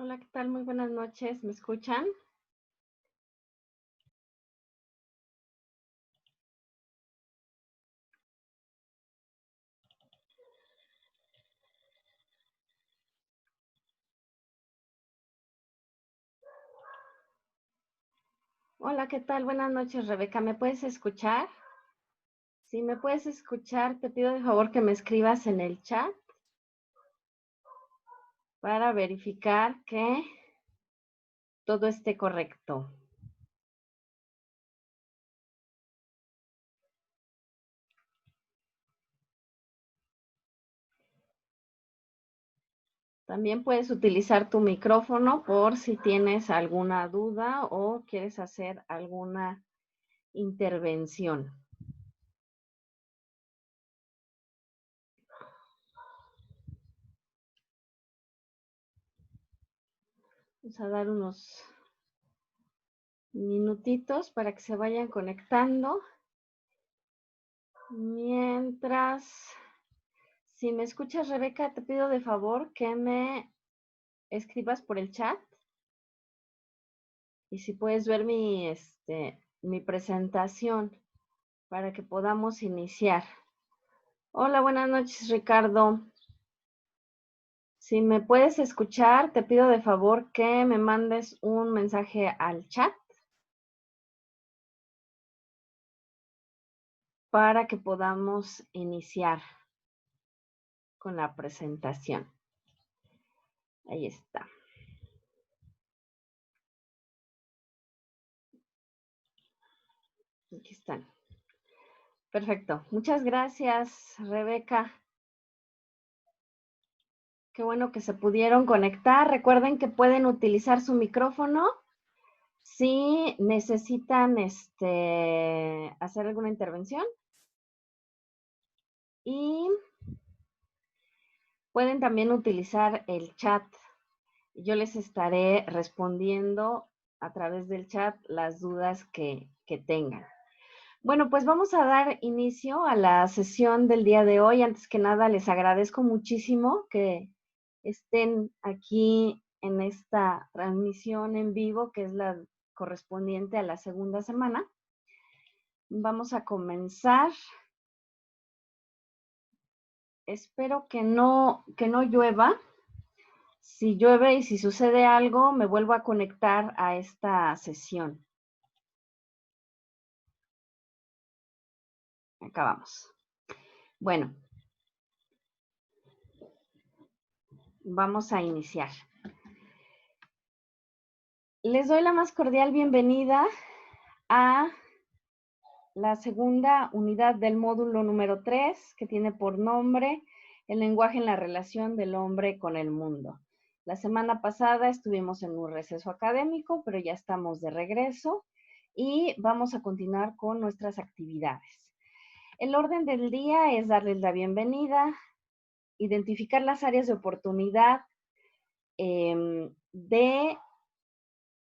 Hola, ¿qué tal? Muy buenas noches. ¿Me escuchan? Hola, ¿qué tal? Buenas noches, Rebeca. ¿Me puedes escuchar? Si me puedes escuchar, te pido de favor que me escribas en el chat para verificar que todo esté correcto. También puedes utilizar tu micrófono por si tienes alguna duda o quieres hacer alguna intervención. Vamos a dar unos minutitos para que se vayan conectando. Mientras, si me escuchas, Rebeca, te pido de favor que me escribas por el chat y si puedes ver mi presentación para que podamos iniciar. Hola, buenas noches, Ricardo. Si me puedes escuchar, te pido de favor que me mandes un mensaje al chat para que podamos iniciar con la presentación. Ahí está. Aquí están. Perfecto. Muchas gracias, Rebeca. Qué bueno que se pudieron conectar. Recuerden que pueden utilizar su micrófono si necesitan hacer alguna intervención. Y pueden también utilizar el chat. Yo les estaré respondiendo a través del chat las dudas que tengan. Bueno, pues vamos a dar inicio a la sesión del día de hoy. Antes que nada, les agradezco muchísimo que estén aquí en esta transmisión en vivo, que es la correspondiente a la segunda semana. Vamos a comenzar. Espero que no llueva. Si llueve y si sucede algo, me vuelvo a conectar a esta sesión. Acabamos. Bueno, vamos a iniciar. Les doy la más cordial bienvenida a la segunda unidad del módulo número 3, que tiene por nombre El lenguaje en la relación del hombre con el mundo. La semana pasada estuvimos en un receso académico, pero ya estamos de regreso y vamos a continuar con nuestras actividades. El orden del día es darles la bienvenida, identificar las áreas de oportunidad de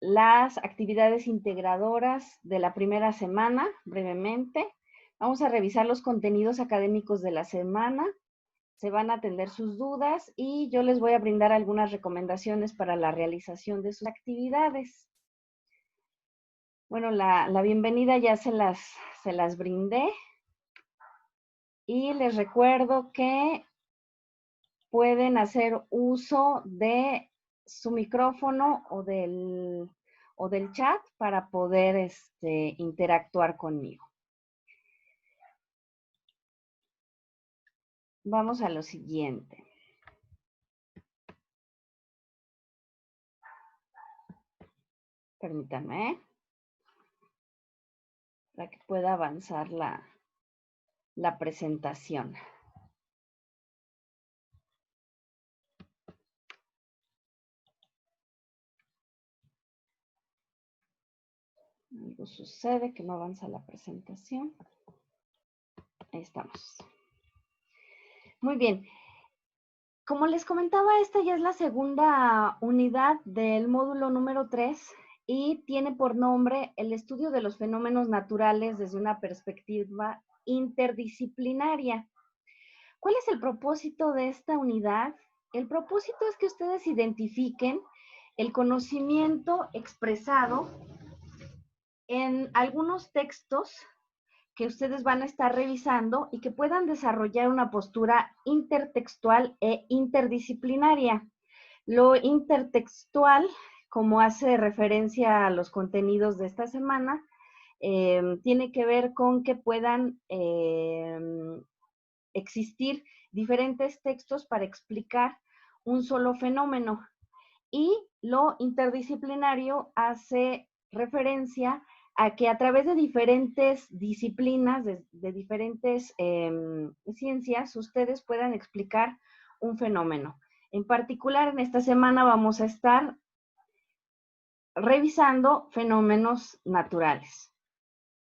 las actividades integradoras de la primera semana, brevemente. Vamos a revisar los contenidos académicos de la semana, se van a atender sus dudas y yo les voy a brindar algunas recomendaciones para la realización de sus actividades. Bueno, la bienvenida ya se las brindé y les recuerdo que pueden hacer uso de su micrófono o del chat para poder interactuar conmigo. Vamos a lo siguiente. Permítanme, para que pueda avanzar la presentación. Algo sucede que no avanza la presentación. Ahí estamos. Muy bien. Como les comentaba, esta ya es la segunda unidad del módulo número 3 y tiene por nombre el estudio de los fenómenos naturales desde una perspectiva interdisciplinaria. ¿Cuál es el propósito de esta unidad? El propósito es que ustedes identifiquen el conocimiento expresado en algunos textos que ustedes van a estar revisando y que puedan desarrollar una postura intertextual e interdisciplinaria. Lo intertextual, como hace referencia a los contenidos de esta semana, tiene que ver con que puedan existir diferentes textos para explicar un solo fenómeno. Y lo interdisciplinario hace referencia a que a través de diferentes disciplinas, de diferentes ciencias, ustedes puedan explicar un fenómeno. En particular, en esta semana vamos a estar revisando fenómenos naturales.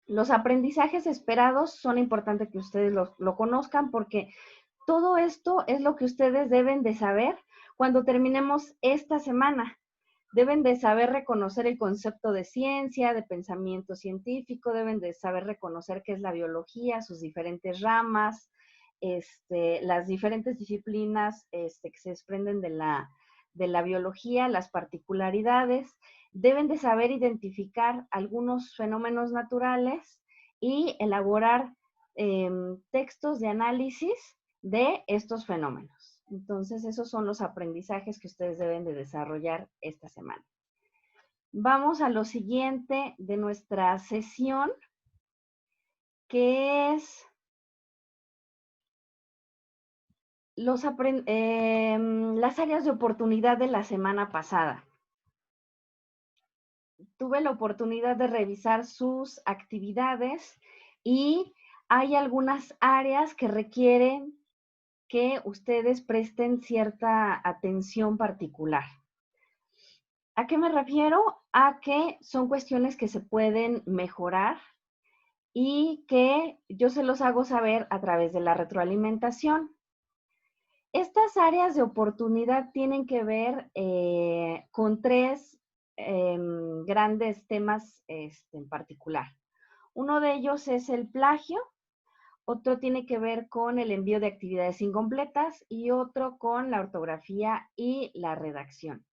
Los aprendizajes esperados son importantes que ustedes lo conozcan porque todo esto es lo que ustedes deben de saber cuando terminemos esta semana. Deben de saber reconocer el concepto de ciencia, de pensamiento científico, deben de saber reconocer qué es la biología, sus diferentes ramas, las diferentes disciplinas que se desprenden de la biología, las particularidades. Deben de saber identificar algunos fenómenos naturales y elaborar textos de análisis de estos fenómenos. Entonces, esos son los aprendizajes que ustedes deben de desarrollar esta semana. Vamos a lo siguiente de nuestra sesión, que es las áreas de oportunidad de la semana pasada. Tuve la oportunidad de revisar sus actividades y hay algunas áreas que requieren que ustedes presten cierta atención particular. ¿A qué me refiero? A que son cuestiones que se pueden mejorar y que yo se los hago saber a través de la retroalimentación. Estas áreas de oportunidad tienen que ver con tres grandes temas en particular. Uno de ellos es el plagio, otro tiene que ver con el envío de actividades incompletas y otro con la ortografía y la redacción.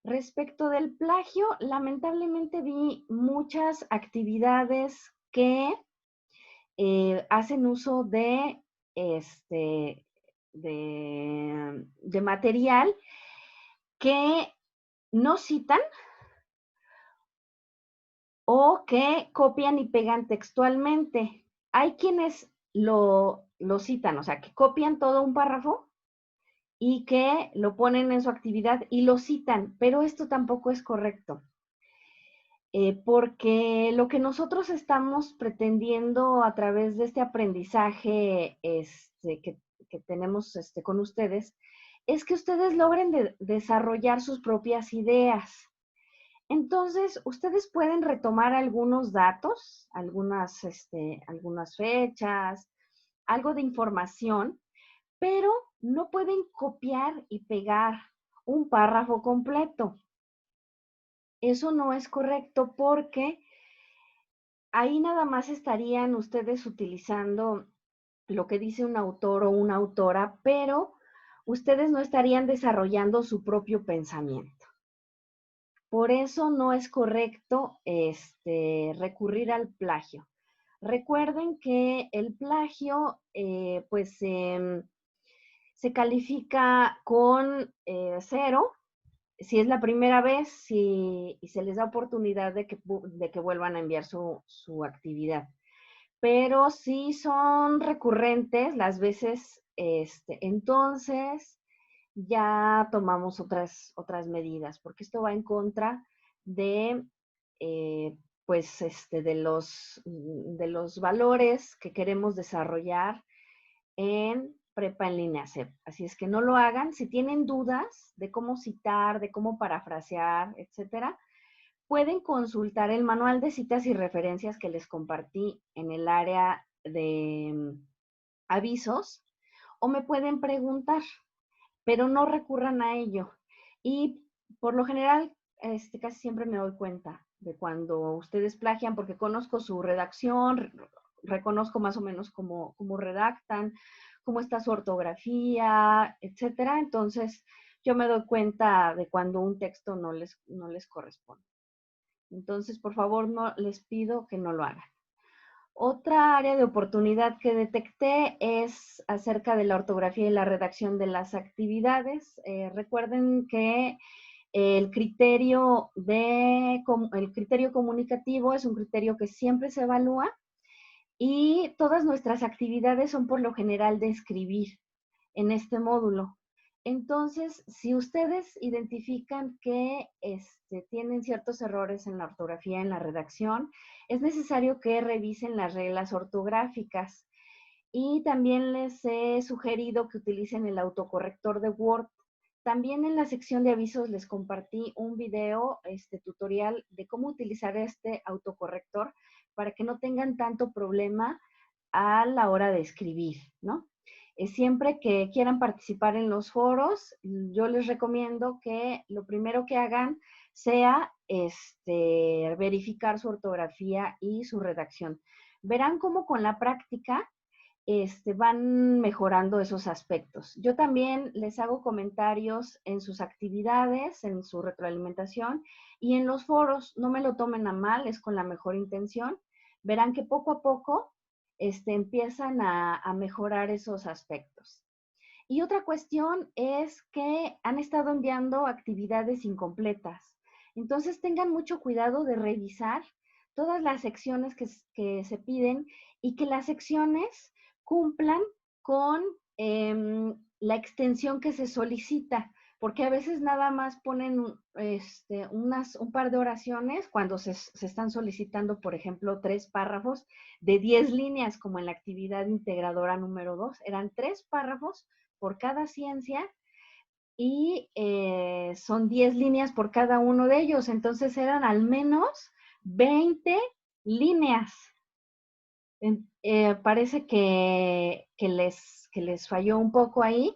Respecto del plagio, lamentablemente vi muchas actividades que hacen uso de material que no citan o que copian y pegan textualmente. Hay quienes lo citan, o sea, que copian todo un párrafo y que lo ponen en su actividad y lo citan, pero esto tampoco es correcto. Porque lo que nosotros estamos pretendiendo a través de este aprendizaje que tenemos con ustedes, es que ustedes logren desarrollar sus propias ideas. Entonces, ustedes pueden retomar algunos datos, algunas fechas, algo de información, pero no pueden copiar y pegar un párrafo completo. Eso no es correcto porque ahí nada más estarían ustedes utilizando lo que dice un autor o una autora, pero ustedes no estarían desarrollando su propio pensamiento. Por eso no es correcto recurrir al plagio. Recuerden que el plagio, se califica con 0 si es la primera vez y se les da oportunidad de que vuelvan a enviar su actividad. Pero si son recurrentes las veces, entonces ya tomamos otras medidas, porque esto va en contra de, de los valores que queremos desarrollar en Prepa en Línea CEP. Así es que no lo hagan. Si tienen dudas de cómo citar, de cómo parafrasear, etcétera, pueden consultar el manual de citas y referencias que les compartí en el área de avisos o me pueden preguntar, pero no recurran a ello. Y por lo general, casi siempre me doy cuenta de cuando ustedes plagian porque conozco su redacción, reconozco más o menos cómo redactan, cómo está su ortografía, etcétera. Entonces, yo me doy cuenta de cuando un texto no les corresponde. Entonces, por favor, no les pido que no lo hagan. Otra área de oportunidad que detecté es acerca de la ortografía y la redacción de las actividades. Recuerden que el criterio comunicativo es un criterio que siempre se evalúa y todas nuestras actividades son por lo general de escribir en este módulo. Entonces, si ustedes identifican que tienen ciertos errores en la ortografía, en la redacción, es necesario que revisen las reglas ortográficas. Y también les he sugerido que utilicen el autocorrector de Word. También en la sección de avisos les compartí un video tutorial de cómo utilizar este autocorrector para que no tengan tanto problema a la hora de escribir, ¿no? Siempre que quieran participar en los foros, yo les recomiendo que lo primero que hagan sea verificar su ortografía y su redacción. Verán cómo con la práctica van mejorando esos aspectos. Yo también les hago comentarios en sus actividades, en su retroalimentación y en los foros. No me lo tomen a mal, es con la mejor intención. Verán que poco a poco empiezan a mejorar esos aspectos. Y otra cuestión es que han estado enviando actividades incompletas. Entonces tengan mucho cuidado de revisar todas las secciones que se piden y que las secciones cumplan con la extensión que se solicita, porque a veces nada más ponen un par de oraciones cuando se están solicitando, por ejemplo, 3 párrafos de 10 líneas, como en la actividad integradora número 2. Eran 3 párrafos por cada ciencia y son 10 líneas por cada uno de ellos. Entonces eran al menos 20 líneas. Parece que les falló un poco ahí.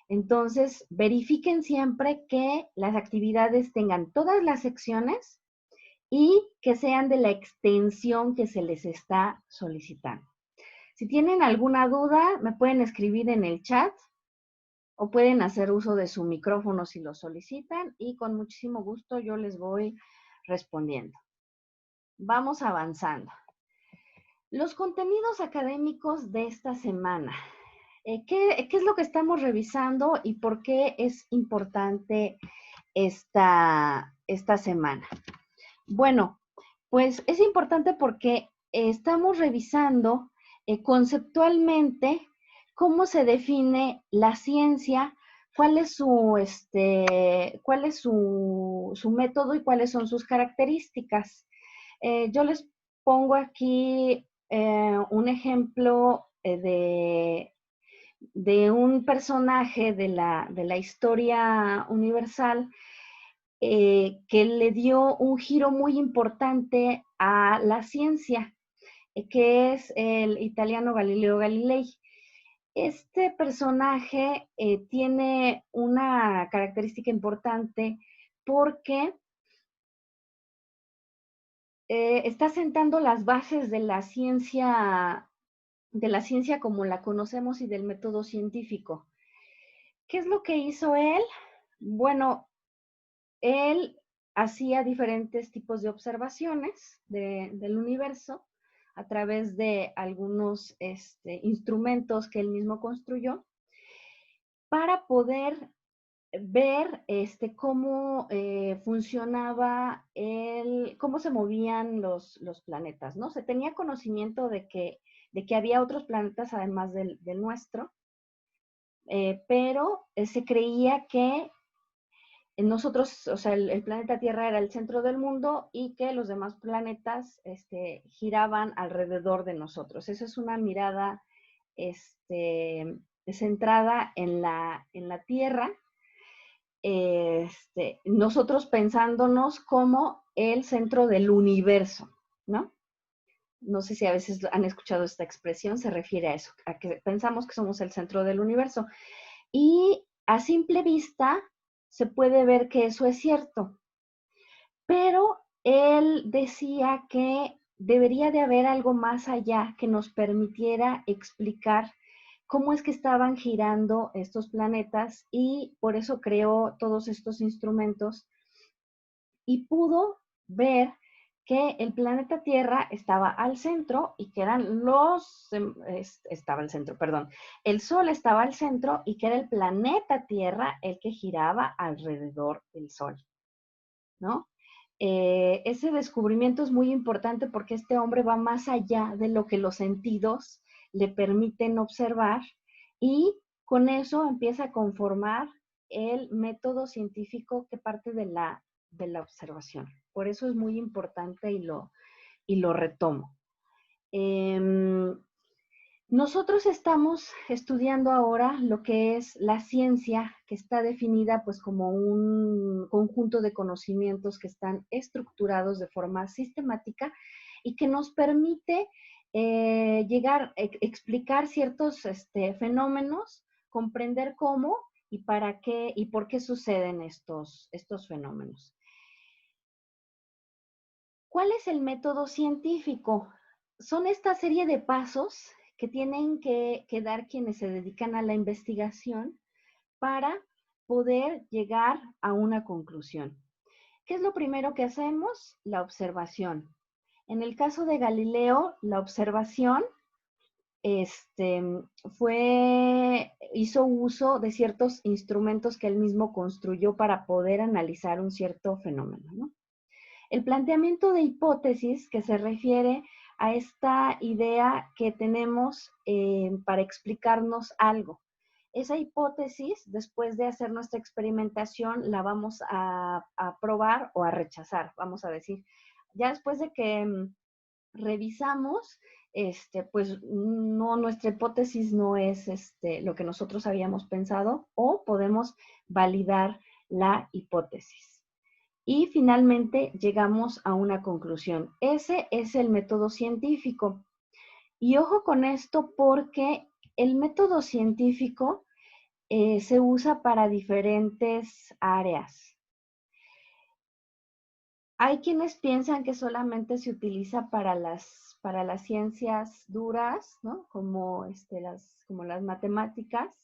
Entonces, verifiquen siempre que las actividades tengan todas las secciones y que sean de la extensión que se les está solicitando. Si tienen alguna duda, me pueden escribir en el chat o pueden hacer uso de su micrófono si lo solicitan y con muchísimo gusto yo les voy respondiendo. Vamos avanzando. Los contenidos académicos de esta semana. ¿Qué es lo que estamos revisando y por qué es importante esta semana? Bueno, pues es importante porque estamos revisando conceptualmente cómo se define la ciencia, cuál es su método y cuáles son sus características. Yo les pongo aquí un ejemplo de un personaje de la historia universal que le dio un giro muy importante a la ciencia, que es el italiano Galileo Galilei. Este personaje tiene una característica importante porque está sentando las bases de la ciencia como la conocemos y del método científico. ¿Qué es lo que hizo él? Bueno, él hacía diferentes tipos de observaciones del universo a través de algunos instrumentos que él mismo construyó para poder ver cómo funcionaba cómo se movían los planetas, ¿no? Se tenía conocimiento de que había otros planetas además del nuestro, pero se creía que nosotros, o sea, el planeta Tierra era el centro del mundo y que los demás planetas giraban alrededor de nosotros. Esa es una mirada centrada en la Tierra, nosotros pensándonos como el centro del universo, ¿no? No sé si a veces han escuchado esta expresión, se refiere a eso, a que pensamos que somos el centro del universo. Y a simple vista se puede ver que eso es cierto, pero él decía que debería de haber algo más allá que nos permitiera explicar cómo es que estaban girando estos planetas y por eso creó todos estos instrumentos y pudo ver que el planeta Tierra estaba al centro y que eran estaba al centro, perdón, el Sol estaba al centro y que era el planeta Tierra el que giraba alrededor del Sol, ¿no? Ese descubrimiento es muy importante porque este hombre va más allá de lo que los sentidos le permiten observar y con eso empieza a conformar el método científico que parte de la observación. Por eso es muy importante y lo retomo. Nosotros estamos estudiando ahora lo que es la ciencia, que está definida pues como un conjunto de conocimientos que están estructurados de forma sistemática y que nos permite explicar ciertos fenómenos, comprender cómo y para qué y por qué suceden estos fenómenos. ¿Cuál es el método científico? Son esta serie de pasos que tienen que dar quienes se dedican a la investigación para poder llegar a una conclusión. ¿Qué es lo primero que hacemos? La observación. En el caso de Galileo, la observación hizo uso de ciertos instrumentos que él mismo construyó para poder analizar un cierto fenómeno, ¿no? El planteamiento de hipótesis que se refiere a esta idea que tenemos para explicarnos algo. Esa hipótesis, después de hacer nuestra experimentación, la vamos a probar o a rechazar, vamos a decir. Ya después de que revisamos, pues no, nuestra hipótesis no es lo que nosotros habíamos pensado o podemos validar la hipótesis. Y finalmente llegamos a una conclusión. Ese es el método científico. Y ojo con esto porque el método científico se usa para diferentes áreas. Hay quienes piensan que solamente se utiliza para las ciencias duras, ¿no? Como las matemáticas,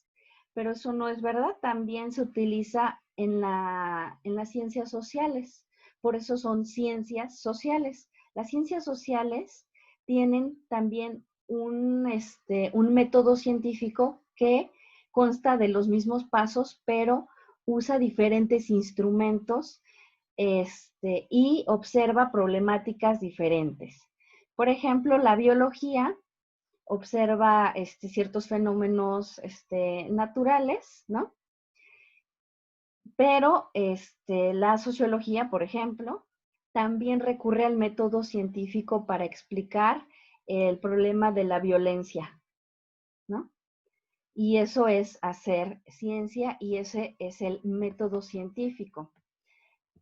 pero eso no es verdad. También se utiliza en las ciencias sociales. Por eso son ciencias sociales. Las ciencias sociales tienen también un método científico que consta de los mismos pasos, pero usa diferentes instrumentos y observa problemáticas diferentes. Por ejemplo, la biología observa ciertos fenómenos naturales, ¿no? Pero la sociología, por ejemplo, también recurre al método científico para explicar el problema de la violencia, ¿no? Y eso es hacer ciencia y ese es el método científico.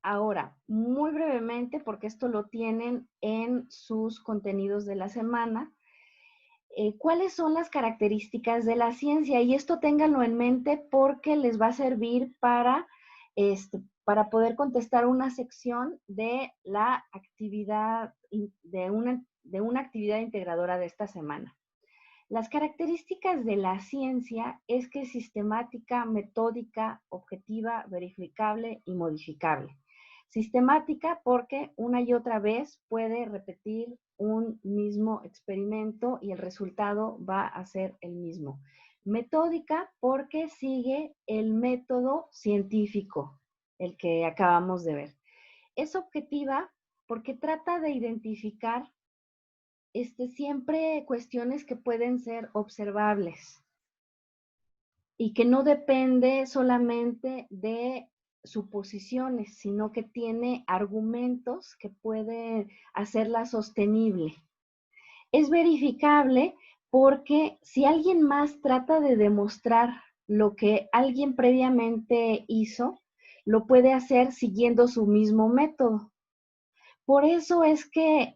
Ahora, muy brevemente, porque esto lo tienen en sus contenidos de la semana, ¿cuáles son las características de la ciencia? Y esto ténganlo en mente porque les va a servir para poder contestar una sección de la actividad, de una actividad integradora de esta semana. Las características de la ciencia es que es sistemática, metódica, objetiva, verificable y modificable. Sistemática porque una y otra vez puede repetir un mismo experimento y el resultado va a ser el mismo. Metódica porque sigue el método científico, el que acabamos de ver. Es objetiva porque trata de identificar siempre cuestiones que pueden ser observables y que no depende solamente de suposiciones, sino que tiene argumentos que pueden hacerla sostenible. Es verificable porque si alguien más trata de demostrar lo que alguien previamente hizo, lo puede hacer siguiendo su mismo método. Por eso es que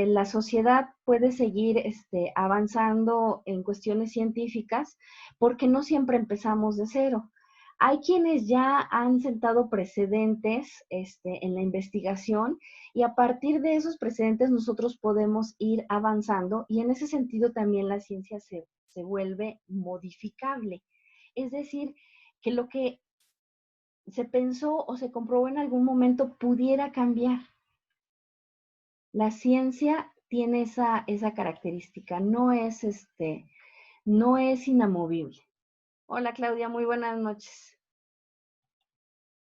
la sociedad puede seguir avanzando en cuestiones científicas porque no siempre empezamos de cero. Hay quienes ya han sentado precedentes en la investigación y a partir de esos precedentes nosotros podemos ir avanzando y en ese sentido también la ciencia se se vuelve modificable. Es decir, que lo que se pensó o se comprobó en algún momento pudiera cambiar. La ciencia tiene esa característica, no es inamovible. Hola Claudia, muy buenas noches.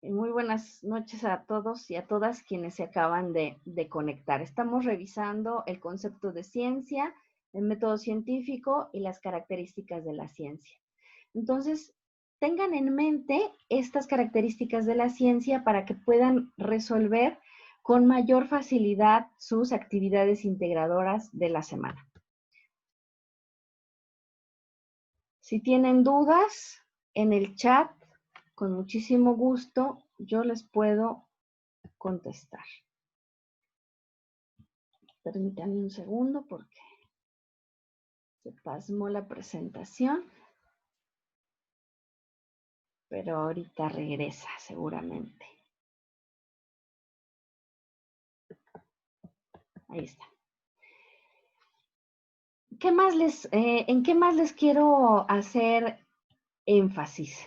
Muy buenas noches a todos y a todas quienes se acaban de conectar. Estamos revisando el concepto de ciencia, el método científico y las características de la ciencia. Entonces, tengan en mente estas características de la ciencia para que puedan resolver con mayor facilidad sus actividades integradoras de la semana. Si tienen dudas en el chat, con muchísimo gusto yo les puedo contestar. Permítanme un segundo porque se pasmó la presentación, pero ahorita regresa seguramente. Ahí está. ¿En qué más les quiero hacer énfasis?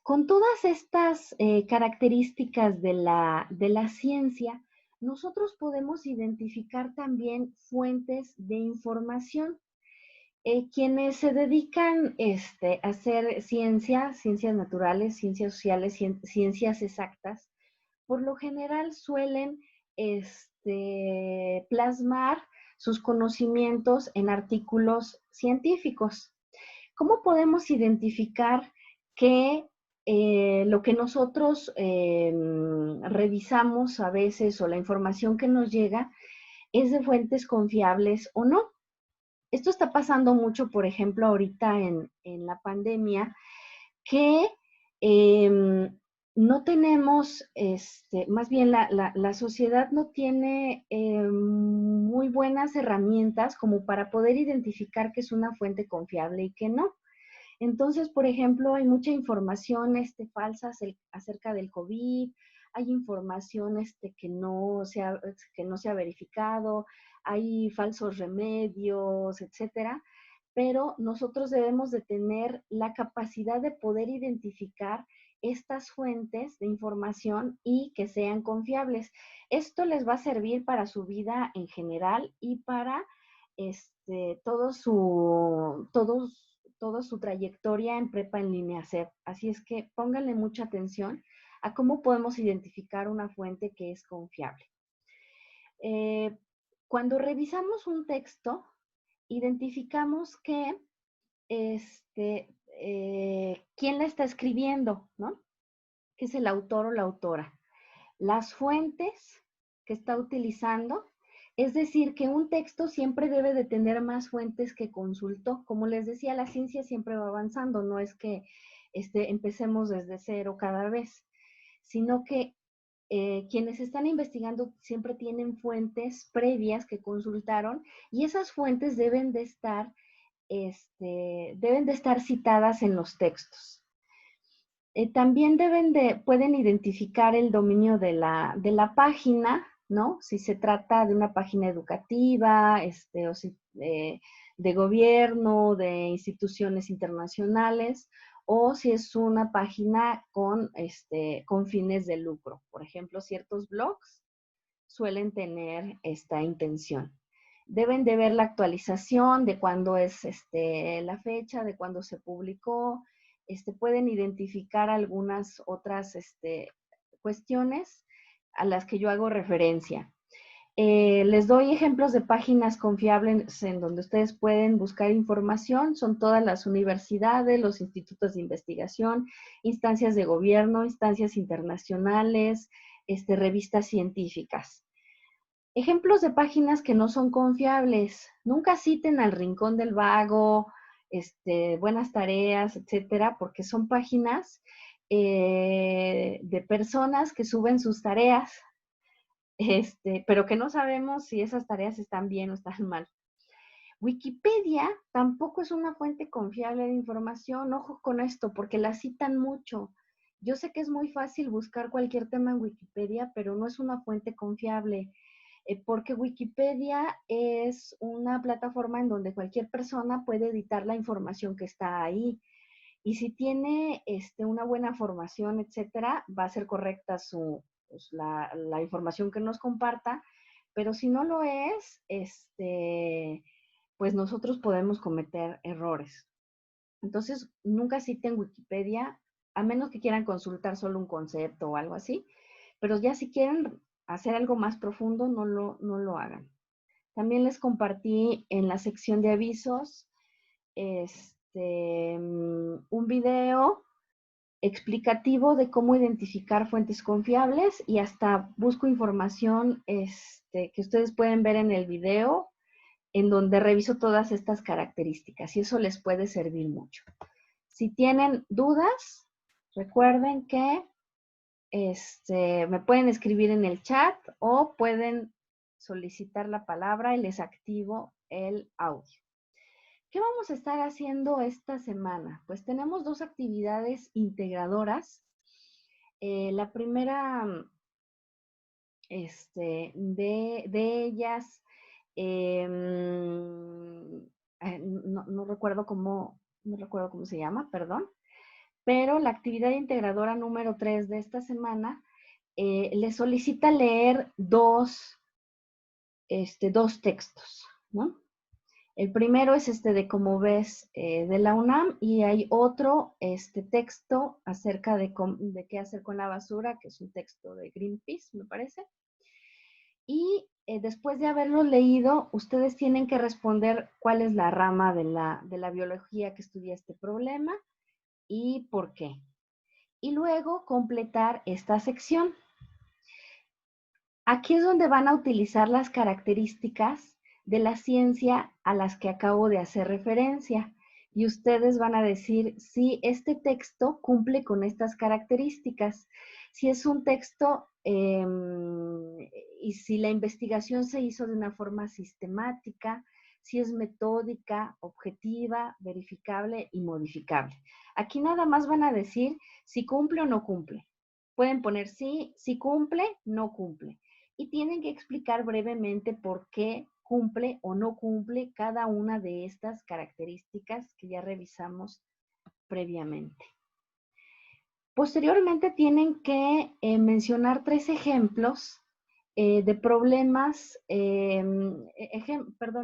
Con todas estas características de la ciencia, nosotros podemos identificar también fuentes de información. Quienes se dedican a hacer ciencias naturales, ciencias sociales, ciencias exactas, por lo general suelen plasmar sus conocimientos en artículos científicos. ¿Cómo podemos identificar que lo que nosotros revisamos a veces o la información que nos llega es de fuentes confiables o no? Esto está pasando mucho, por ejemplo, ahorita en la pandemia, que no tenemos, más bien la sociedad no tiene muy buenas herramientas como para poder identificar qué es una fuente confiable y qué no. Entonces, por ejemplo, hay mucha información falsa acerca del COVID, hay información que no se ha verificado, hay falsos remedios, etcétera, pero nosotros debemos de tener la capacidad de poder identificar estas fuentes de información y que sean confiables. Esto les va a servir para su vida en general y para toda su trayectoria en prepa en línea CEP. Así es que pónganle mucha atención a cómo podemos identificar una fuente que es confiable. Cuando revisamos un texto, identificamos que quién la está escribiendo, ¿no? ¿Qué es el autor o la autora? Las fuentes que está utilizando, es decir, que un texto siempre debe de tener más fuentes que consultó. Como les decía, la ciencia siempre va avanzando, no es que empecemos desde cero cada vez, sino que quienes están investigando siempre tienen fuentes previas que consultaron y esas fuentes deben de estar citadas en los textos. También pueden identificar el dominio de la página, ¿no? Si se trata de una página educativa, o si, de gobierno, de instituciones internacionales, o si es una página con fines de lucro. Por ejemplo, ciertos blogs suelen tener esta intención. Deben de ver la actualización de cuándo es la fecha, de cuándo se publicó. Pueden identificar algunas otras cuestiones a las que yo hago referencia. Les doy ejemplos de páginas confiables en donde ustedes pueden buscar información. Son todas las universidades, los institutos de investigación, instancias de gobierno, instancias internacionales, revistas científicas. Ejemplos de páginas que no son confiables. Nunca citen al Rincón del Vago, Buenas Tareas, etcétera, porque son páginas de personas que suben sus tareas, pero que no sabemos si esas tareas están bien o están mal. Wikipedia tampoco es una fuente confiable de información. Ojo con esto, porque la citan mucho. Yo sé que es muy fácil buscar cualquier tema en Wikipedia, pero no es una fuente confiable. porque Wikipedia es una plataforma en donde cualquier persona puede editar la información que está ahí. Y si tiene una buena formación, etcétera, va a ser correcta pues, la información que nos comparta, pero si no lo es, pues nosotros podemos cometer errores. Entonces, nunca citen Wikipedia, a menos que quieran consultar solo un concepto o algo así, pero ya si quieren hacer algo más profundo, no lo hagan. También les compartí en la sección de avisos un video explicativo de cómo identificar fuentes confiables y hasta busco información que ustedes pueden ver en el video en donde reviso todas estas características y eso les puede servir mucho. Si tienen dudas, recuerden que me pueden escribir en el chat o pueden solicitar la palabra y les activo el audio. ¿Qué vamos a estar haciendo esta semana? Pues tenemos 2 actividades integradoras. La primera de ellas, no recuerdo cómo se llama, perdón, pero la actividad integradora número 3 de esta semana les solicita leer dos textos, ¿no? El primero es de Cómo ves de la UNAM y hay otro texto acerca de qué hacer con la basura, que es un texto de Greenpeace, me parece. Y después de haberlo leído, ustedes tienen que responder cuál es la rama de la biología que estudia este problema y por qué. Y luego completar esta sección. Aquí es donde van a utilizar las características de la ciencia a las que acabo de hacer referencia. Y ustedes van a decir si este texto cumple con estas características. Si es un texto y si la investigación se hizo de una forma sistemática, si es metódica, objetiva, verificable y modificable. Aquí nada más van a decir si cumple o no cumple. Pueden poner sí, si cumple, no cumple. Y tienen que explicar brevemente por qué cumple o no cumple cada una de estas características que ya revisamos previamente. Posteriormente tienen que mencionar 3 ejemplos de problemas,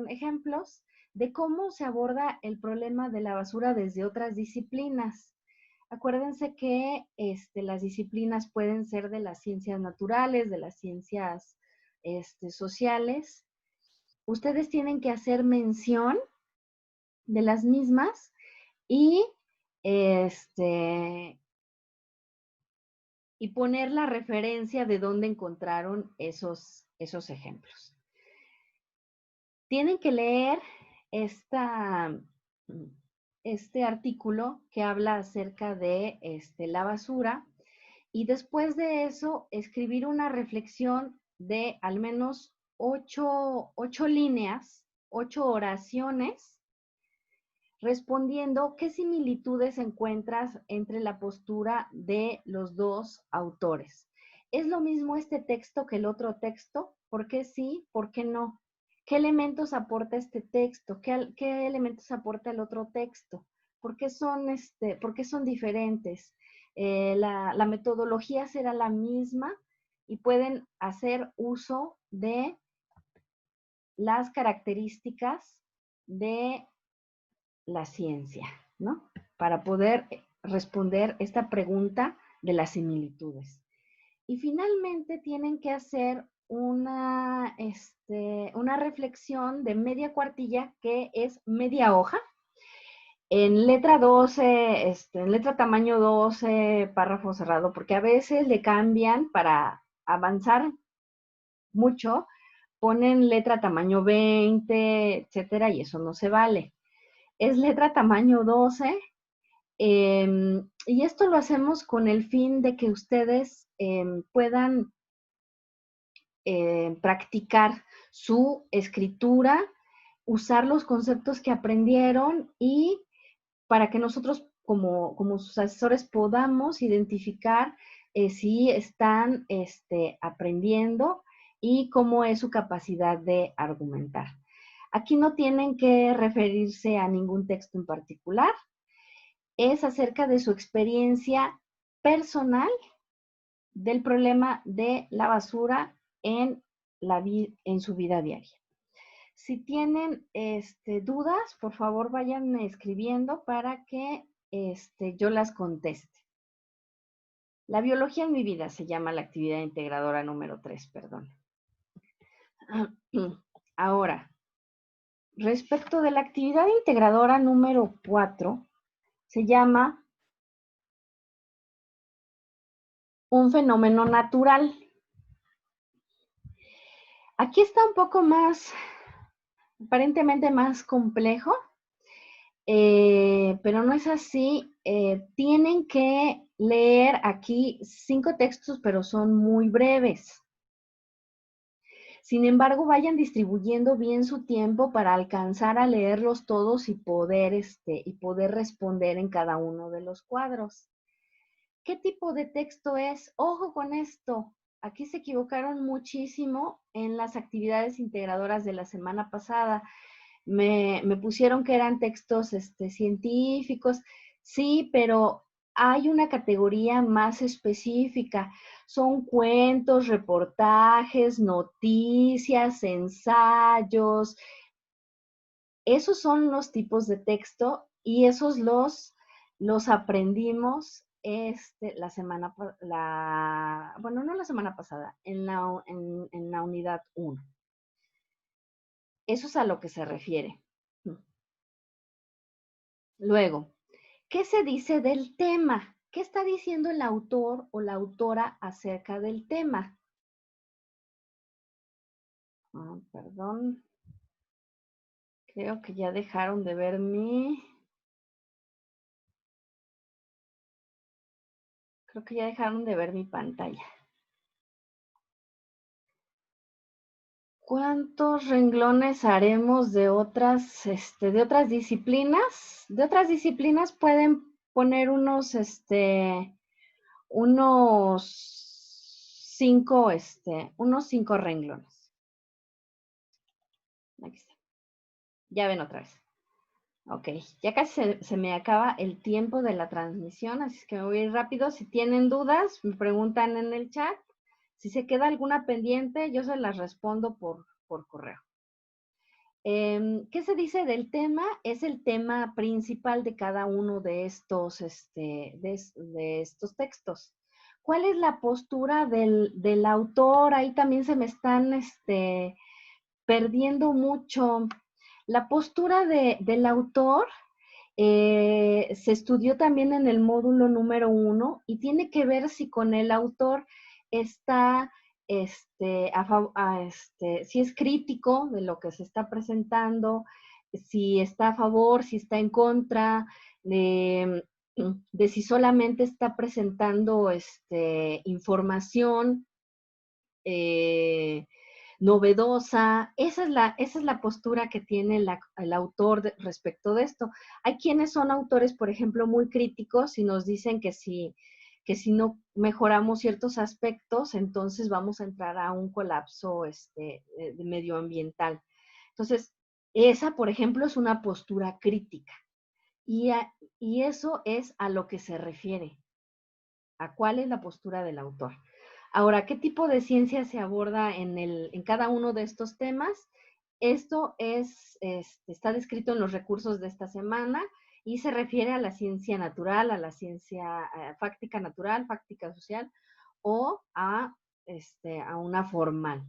ejemplos de cómo se aborda el problema de la basura desde otras disciplinas. Acuérdense que las disciplinas pueden ser de las ciencias naturales, de las ciencias sociales. Ustedes tienen que hacer mención de las mismas y, y poner la referencia de dónde encontraron esos ejemplos. Tienen que leer este artículo que habla acerca de la basura y después de eso escribir una reflexión de al menos 8 líneas, 8 oraciones, respondiendo qué similitudes encuentras entre la postura de los 2 autores. ¿Es lo mismo este texto que el otro texto? ¿Por qué sí? ¿Por qué no? ¿Qué elementos aporta este texto? ¿Qué elementos aporta el otro texto? ¿Por qué son diferentes? La metodología será la misma y pueden hacer uso de las características de la ciencia, ¿no? Para poder responder esta pregunta de las similitudes. Y finalmente tienen que hacer una reflexión de media cuartilla, que es media hoja, en letra 12, en letra tamaño 12, párrafo cerrado, porque a veces le cambian para avanzar mucho, ponen letra tamaño 20, etcétera, y eso no se vale. Es letra tamaño 12, y esto lo hacemos con el fin de que ustedes puedan practicar su escritura, usar los conceptos que aprendieron y para que nosotros como sus asesores podamos identificar si están aprendiendo y cómo es su capacidad de argumentar. Aquí no tienen que referirse a ningún texto en particular, es acerca de su experiencia personal del problema de la basura en, en su vida diaria. Si tienen dudas, por favor vayan escribiendo para que yo las conteste. La biología en mi vida se llama la actividad integradora número 3, perdón. Ahora, respecto de la actividad integradora número 4, se llama un fenómeno natural. Aquí está un poco más, aparentemente más complejo, pero no es así. Tienen que leer aquí 5 textos, pero son muy breves. Sin embargo, vayan distribuyendo bien su tiempo para alcanzar a leerlos todos y poder responder en cada uno de los cuadros. ¿Qué tipo de texto es? Ojo con esto. Aquí se equivocaron muchísimo en las actividades integradoras de la semana pasada. Me pusieron que eran textos científicos. Sí, pero hay una categoría más específica. Son cuentos, reportajes, noticias, ensayos. Esos son los tipos de texto y esos los aprendimos la semana, bueno, no la semana pasada, en la unidad 1. Eso es a lo que se refiere. Luego, ¿qué se dice del tema? ¿Qué está diciendo el autor o la autora acerca del tema? Perdón. Creo que ya dejaron de ver Creo que ya dejaron de ver mi pantalla. ¿Cuántos renglones haremos de otras disciplinas? De otras disciplinas pueden poner unos 5 renglones. Aquí está. Ya ven otra vez. Ok, ya casi se me acaba el tiempo de la transmisión, así es que me voy a ir rápido. Si tienen dudas, me preguntan en el chat. Si se queda alguna pendiente, yo se las respondo por correo. ¿Qué se dice del tema? Es el tema principal de cada uno de estos, de estos textos. ¿Cuál es la postura del autor? Ahí también se me están perdiendo mucho. La postura del autor se estudió también en el módulo número 1 y tiene que ver si con el autor está, si es crítico de lo que se está presentando, si está a favor, si está en contra, de si solamente está presentando información novedosa. Esa es la postura que tiene el autor respecto de esto. Hay quienes son autores, por ejemplo, muy críticos y nos dicen que si no mejoramos ciertos aspectos, entonces vamos a entrar a un colapso medioambiental. Entonces, esa, por ejemplo, es una postura crítica. Y eso es a lo que se refiere, a cuál es la postura del autor. Ahora, ¿qué tipo de ciencia se aborda en cada uno de estos temas? Esto está descrito en los recursos de esta semana y se refiere a la ciencia natural, a la ciencia fáctica natural, fáctica social o a una formal.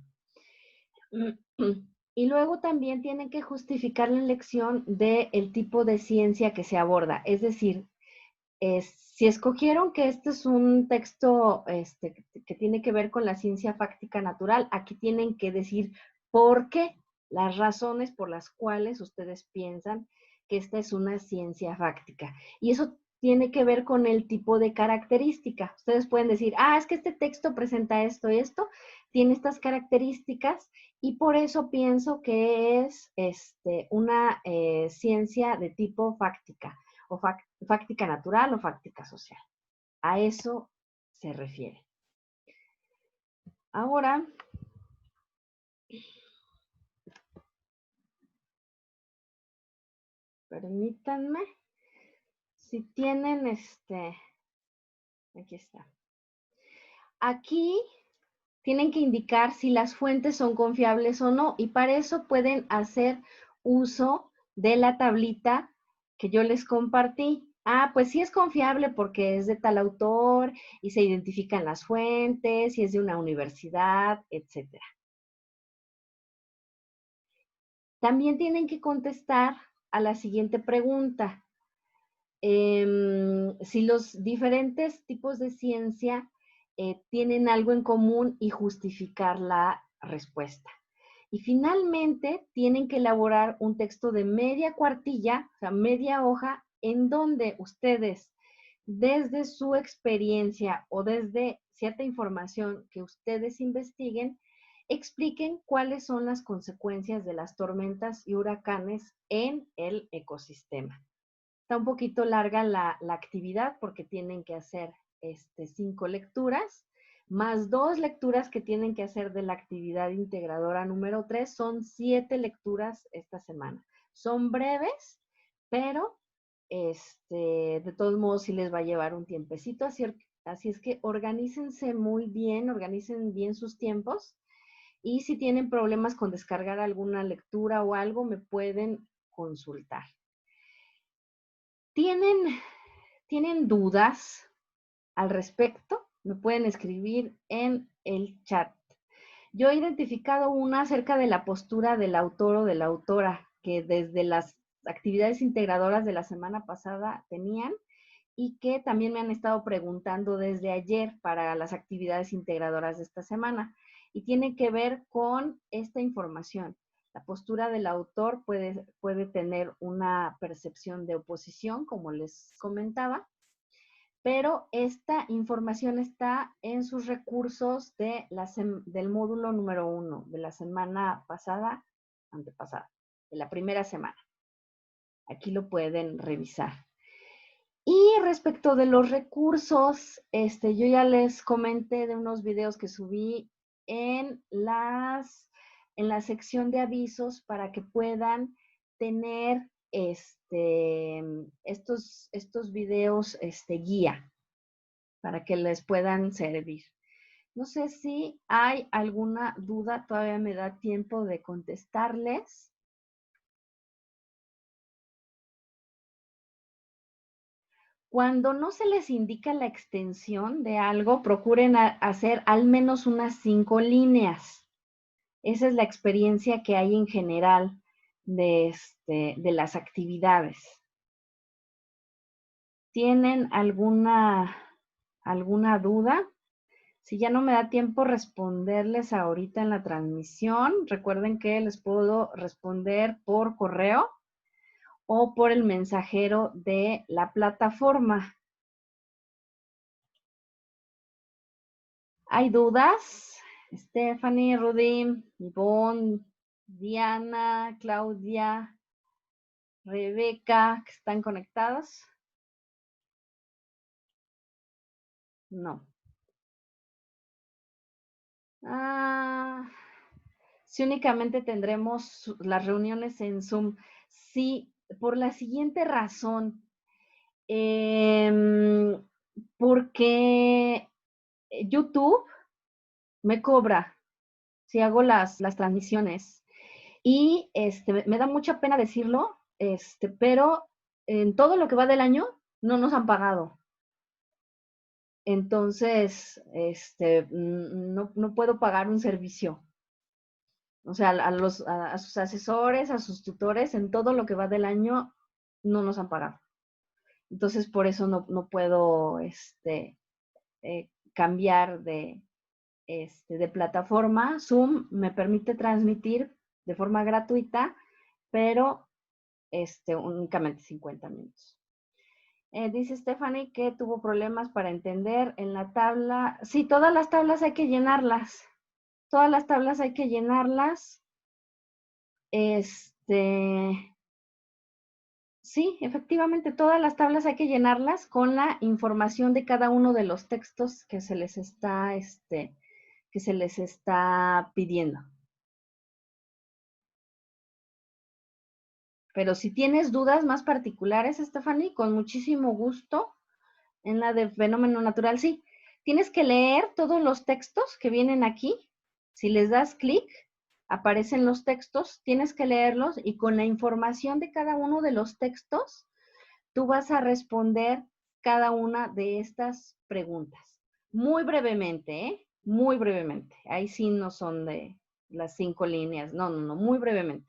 Y luego también tienen que justificar la elección del tipo de ciencia que se aborda. Es decir, si escogieron que este es un texto que tiene que ver con la ciencia fáctica natural, aquí tienen que decir por qué, las razones por las cuales ustedes piensan que esta es una ciencia fáctica. Y eso tiene que ver con el tipo de característica. Ustedes pueden decir, es que este texto presenta esto y esto, tiene estas características y por eso pienso que es una ciencia de tipo fáctica o fáctica natural o fáctica social. A eso se refiere. Ahora Permítanme. Si tienen aquí está. Aquí tienen que indicar si las fuentes son confiables o no, y para eso pueden hacer uso de la tablita que yo les compartí. Ah, pues sí es confiable porque es de tal autor y se identifican las fuentes, y es de una universidad, etcétera. También tienen que contestar a la siguiente pregunta. Si los diferentes tipos de ciencia tienen algo en común y justificar la respuesta. Y finalmente tienen que elaborar un texto de media cuartilla, o sea, media hoja, en donde ustedes, desde su experiencia o desde cierta información que ustedes investiguen, expliquen cuáles son las consecuencias de las tormentas y huracanes en el ecosistema. Está un poquito larga la actividad porque tienen que hacer 5 lecturas, más 2 lecturas que tienen que hacer de la actividad integradora número 3. Son 7 lecturas esta semana. Son breves, pero de todos modos sí les va a llevar un tiempecito. Así es que organícense muy bien, organicen bien sus tiempos. Y si tienen problemas con descargar alguna lectura o algo, me pueden consultar. ¿Tienen dudas al respecto? Me pueden escribir en el chat. Yo he identificado una acerca de la postura del autor o de la autora que desde las actividades integradoras de la semana pasada tenían y que también me han estado preguntando desde ayer para las actividades integradoras de esta semana. Y tiene que ver con esta información. La postura del autor puede tener una percepción de oposición, como les comentaba, pero esta información está en sus recursos del módulo número 1 de la semana pasada, antepasada, de la primera semana. Aquí lo pueden revisar. Y respecto de los recursos, yo ya les comenté de unos videos que subí en la sección de avisos para que puedan tener estos videos guía para que les puedan servir. No sé si hay alguna duda, todavía me da tiempo de contestarles. Cuando no se les indica la extensión de algo, procuren hacer al menos unas 5 líneas. Esa es la experiencia que hay en general de las actividades. ¿Tienen alguna duda? Si ya no me da tiempo responderles ahorita en la transmisión, recuerden que les puedo responder por correo o por el mensajero de la plataforma. ¿Hay dudas? Stephanie, Rudy, Ivonne, Diana, Claudia, Rebeca, que están conectados. No. Si únicamente tendremos las reuniones en Zoom. Sí, por la siguiente razón. Porque YouTube me cobra si hago las transmisiones. Y me da mucha pena decirlo, pero en todo lo que va del año no nos han pagado. Entonces, no puedo pagar un servicio. O sea, a sus asesores, a sus tutores, en todo lo que va del año, no nos han pagado. Entonces, por eso no puedo cambiar de plataforma. Zoom me permite transmitir de forma gratuita, pero únicamente 50 minutos. Dice Stephanie que tuvo problemas para entender en la tabla. Sí, todas las tablas hay que llenarlas. Todas las tablas hay que llenarlas. Sí, efectivamente, todas las tablas hay que llenarlas con la información de cada uno de los textos que se les está pidiendo. Pero si tienes dudas más particulares, Stephanie, con muchísimo gusto, en la de fenómeno natural, sí. Tienes que leer todos los textos que vienen aquí. Si les das clic, aparecen los textos, tienes que leerlos y con la información de cada uno de los textos, tú vas a responder cada una de estas preguntas. Muy brevemente, ¿eh? Muy brevemente. Ahí sí no son de las 5 líneas. No, no, no, muy brevemente.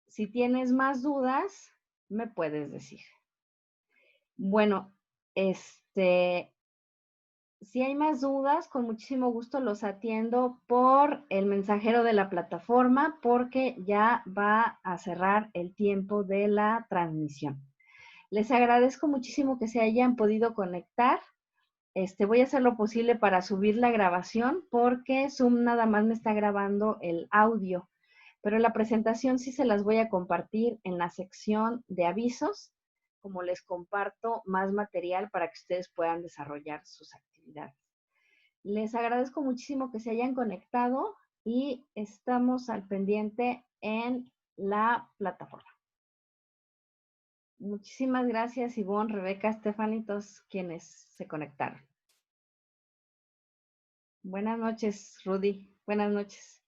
Si tienes más dudas, me puedes decir. Bueno, si hay más dudas, con muchísimo gusto los atiendo por el mensajero de la plataforma porque ya va a cerrar el tiempo de la transmisión. Les agradezco muchísimo que se hayan podido conectar. Voy a hacer lo posible para subir la grabación porque Zoom nada más me está grabando el audio, pero la presentación sí se las voy a compartir en la sección de avisos, como les comparto más material para que ustedes puedan desarrollar sus actividades. Les agradezco muchísimo que se hayan conectado y estamos al pendiente en la plataforma. Muchísimas gracias, Ivonne, Rebeca, Stephanie, todos quienes se conectaron. Buenas noches, Rudy. Buenas noches.